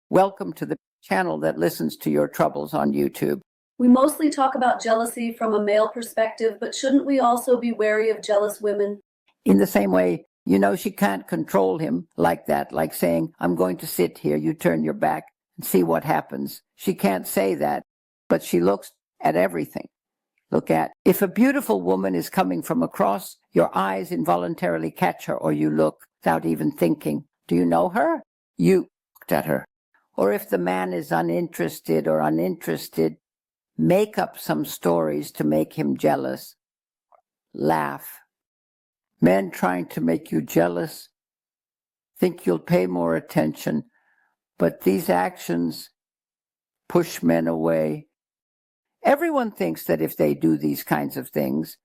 Welcome to the channel that listens to your troubles on YouTube. We mostly talk about jealousy from a male perspective, but shouldn't we also be wary of jealous women? In the same way, she can't control him like that, like saying, I'm going to sit here, you turn your back and see what happens. She can't say that, but she looks at everything. Look at, if a beautiful woman is coming from across, your eyes involuntarily catch her, or you look without even thinking. Do you know her? You looked at her. Or if the man is uninterested, make up some stories to make him jealous. Laugh. Men trying to make you jealous think you'll pay more attention, but these actions push men away. Everyone thinks that if they do these kinds of things,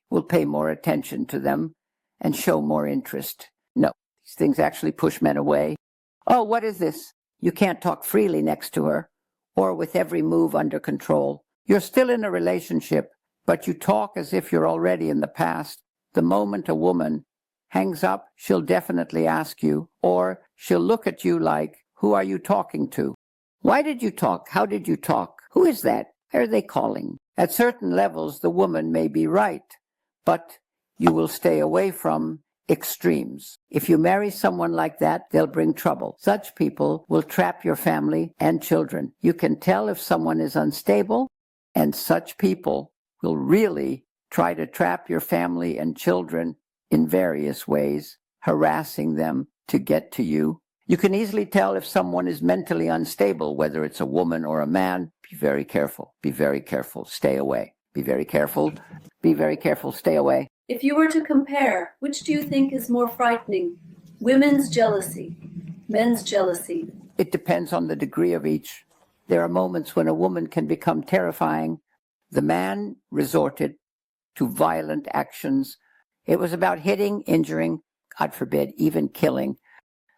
we'll pay more attention to them and show more interest. No, these things actually push men away. Oh, what is this? You can't talk freely next to her, or with every move under control. You're still in a relationship, but you talk as if you're already in the past. The moment a woman hangs up, she'll definitely ask you, or she'll look at you like, who are you talking to? Why did you talk? How did you talk? Who is that? Why are they calling? At certain levels, the woman may be right, but you will stay away from extremes. If you marry someone like that, they'll bring trouble. Such people will trap your family and children. You can tell if someone is unstable, and such people will really try to trap your family and children in various ways, harassing them to get to you. You can easily tell if someone is mentally unstable, whether it's a woman or a man. Be very careful. Be very careful. Stay away. Be very careful. Be very careful. Stay away. If you were to compare, which do you think is more frightening? Women's jealousy, men's jealousy? It depends on the degree of each. There are moments when a woman can become terrifying. The man resorted to violent actions. It was about hitting, injuring, God forbid, even killing.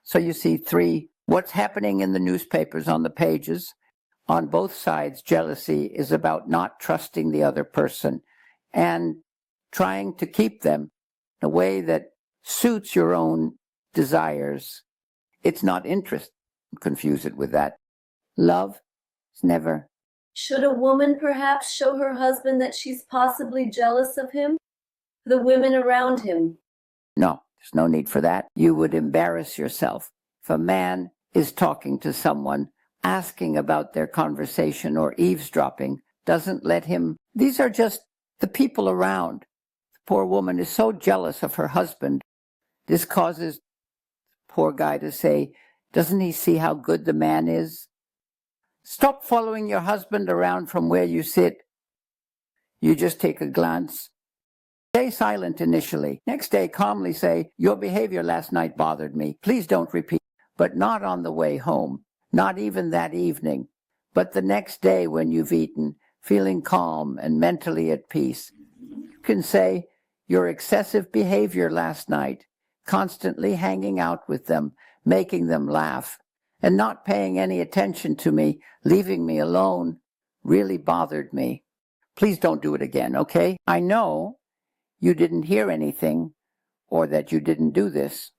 So you see, 3, what's happening in the newspapers on the pages. On both sides, jealousy is about not trusting the other person and trying to keep them in a way that suits your own desires. It's not interest. Confuse it with that. Love is never. Should a woman perhaps show her husband that she's possibly jealous of him? The women around him? No, there's no need for that. You would embarrass yourself. If a man is talking to someone, asking about their conversation or eavesdropping, doesn't let him. These are just the people around. The poor woman is so jealous of her husband. This causes the poor guy to say, doesn't he see how good the man is? Stop following your husband around from where you sit. You just take a glance. Stay silent initially. Next day, calmly say, your behavior last night bothered me. Please don't repeat. But not on the way home. Not even that evening. But the next day when you've eaten, feeling calm and mentally at peace. You can say, your excessive behavior last night, constantly hanging out with them, making them laugh, and not paying any attention to me, leaving me alone, really bothered me. Please don't do it again, okay? I know you didn't hear anything, or that you didn't do this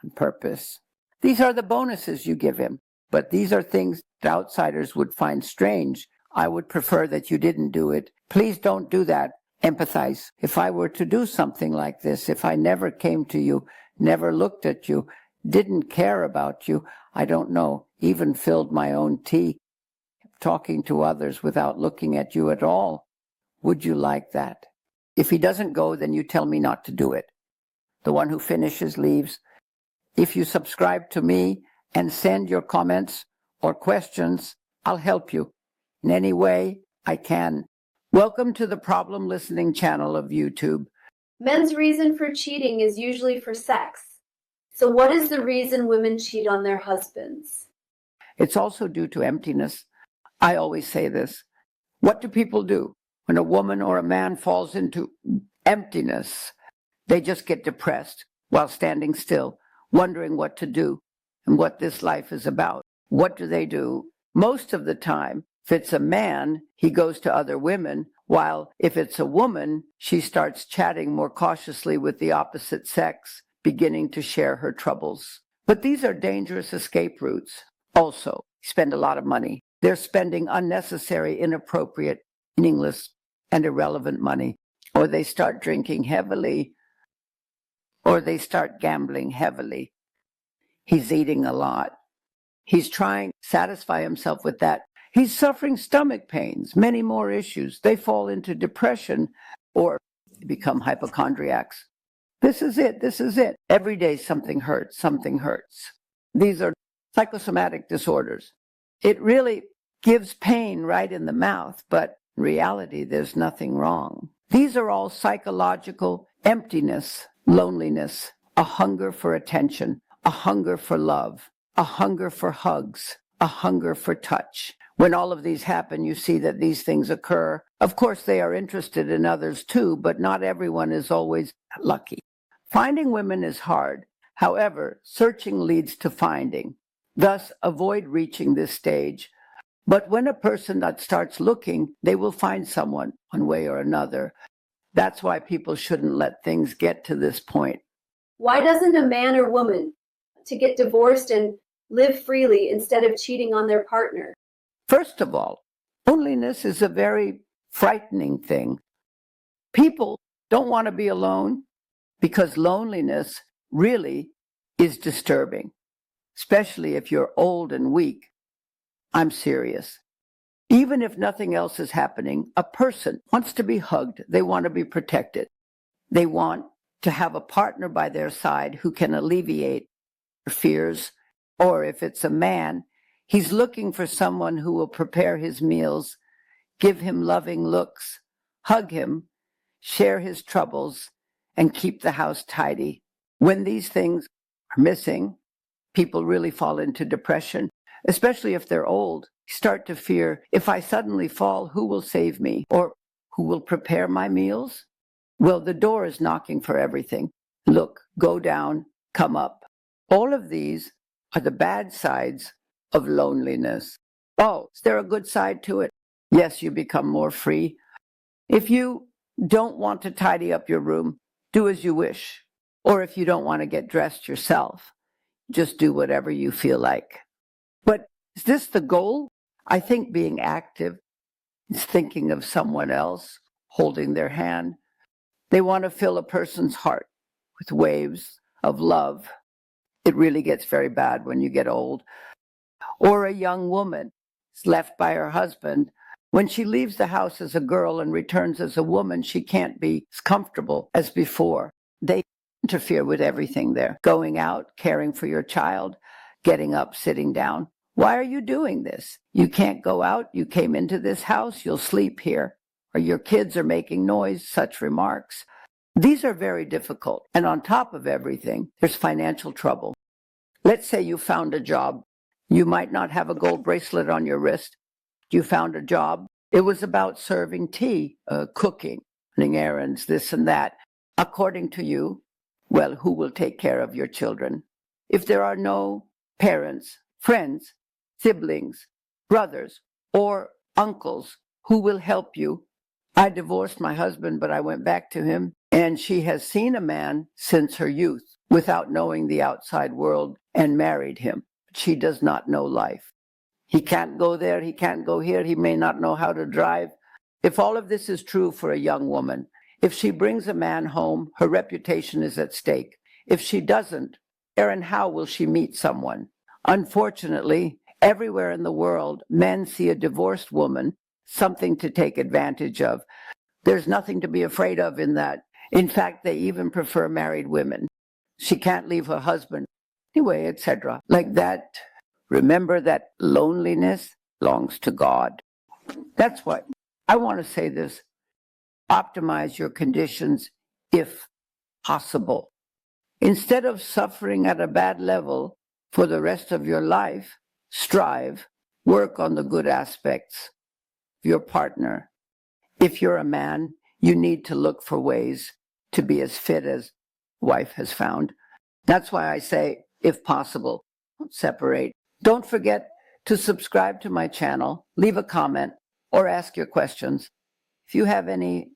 on purpose. These are the bonuses you give him, but these are things that outsiders would find strange. I would prefer that you didn't do it. Please don't do that. Empathize. If I were to do something like this, if I never came to you, never looked at you, didn't care about you, I don't know, even filled my own tea, talking to others without looking at you at all, would you like that? If he doesn't go, then you tell me not to do it. The one who finishes leaves. If you subscribe to me and send your comments or questions, I'll help you in any way I can. Welcome to the Problem Listening channel of YouTube. Men's reason for cheating is usually for sex. So what is the reason women cheat on their husbands? It's also due to emptiness. I always say this. What do people do when a woman or a man falls into emptiness? They just get depressed while standing still, wondering what to do and what this life is about. What do? Most of the time, if it's a man, he goes to other women, while if it's a woman, she starts chatting more cautiously with the opposite sex, beginning to share her troubles. But these are dangerous escape routes. Also, spend a lot of money. They're spending unnecessary, inappropriate, meaningless, and irrelevant money. Or they start drinking heavily, or they start gambling heavily. He's eating a lot. He's trying to satisfy himself with that. He's suffering stomach pains, many more issues. They fall into depression or become hypochondriacs. This is it. This is it. Every day something hurts, something hurts. These are psychosomatic disorders. It really gives pain right in the mouth, but in reality, there's nothing wrong. These are all psychological emptiness, loneliness, a hunger for attention, a hunger for love, a hunger for hugs, a hunger for touch. When all of these happen, you see that these things occur. Of course, they are interested in others too, but not everyone is always lucky. Finding women is hard. However, searching leads to finding. Thus, avoid reaching this stage. But when a person that starts looking, they will find someone one way or another. That's why people shouldn't let things get to this point. Why doesn't a man or woman to get divorced and live freely instead of cheating on their partner? First of all, loneliness is a very frightening thing. People don't want to be alone because loneliness really is disturbing, especially if you're old and weak. I'm serious. Even if nothing else is happening, a person wants to be hugged. They want to be protected. They want to have a partner by their side who can alleviate their fears. Or if it's a man, he's looking for someone who will prepare his meals, give him loving looks, hug him, share his troubles, and keep the house tidy. When these things are missing, people really fall into depression, especially if they're old. Start to fear, if I suddenly fall, who will save me? Or who will prepare my meals? Well, the door is knocking for everything. Look, go down, come up. All of these are the bad sides of loneliness. Oh, is there a good side to it? Yes, you become more free. If you don't want to tidy up your room, do as you wish. Or if you don't want to get dressed yourself, just do whatever you feel like. But is this the goal? I think being active is thinking of someone else, holding their hand. They want to fill a person's heart with waves of love. It really gets very bad when you get old. Or a young woman is left by her husband. When she leaves the house as a girl and returns as a woman, she can't be as comfortable as before. They interfere with everything there. Going out, caring for your child, getting up, sitting down. Why are you doing this? You can't go out. You came into this house. You'll sleep here. Or your kids are making noise, such remarks. These are very difficult. And on top of everything, there's financial trouble. Let's say you found a job. You might not have a gold bracelet on your wrist. You found a job. It was about serving tea, cooking, running errands, this and that. According to you, well, who will take care of your children? If there are no parents, friends, siblings, brothers, or uncles who will help you. I divorced my husband, but I went back to him, and she has seen a man since her youth without knowing the outside world and married him. She does not know life. He can't go there, he can't go here, he may not know how to drive. If all of this is true for a young woman, if she brings a man home, her reputation is at stake. If she doesn't, where and how will she meet someone? Unfortunately, everywhere in the world, men see a divorced woman something to take advantage of. There's nothing to be afraid of in that. In fact, they even prefer married women. She can't leave her husband. Anyway, etc. Like that. Remember that loneliness belongs to God. That's why I want to say this. Optimize your conditions if possible. Instead of suffering at a bad level for the rest of your life, strive, work on the good aspects of your partner. If you're a man, you need to look for ways to be as fit as wife has found. That's why I say, if possible, don't separate. Don't forget to subscribe to my channel, leave a comment, or ask your questions. If you have any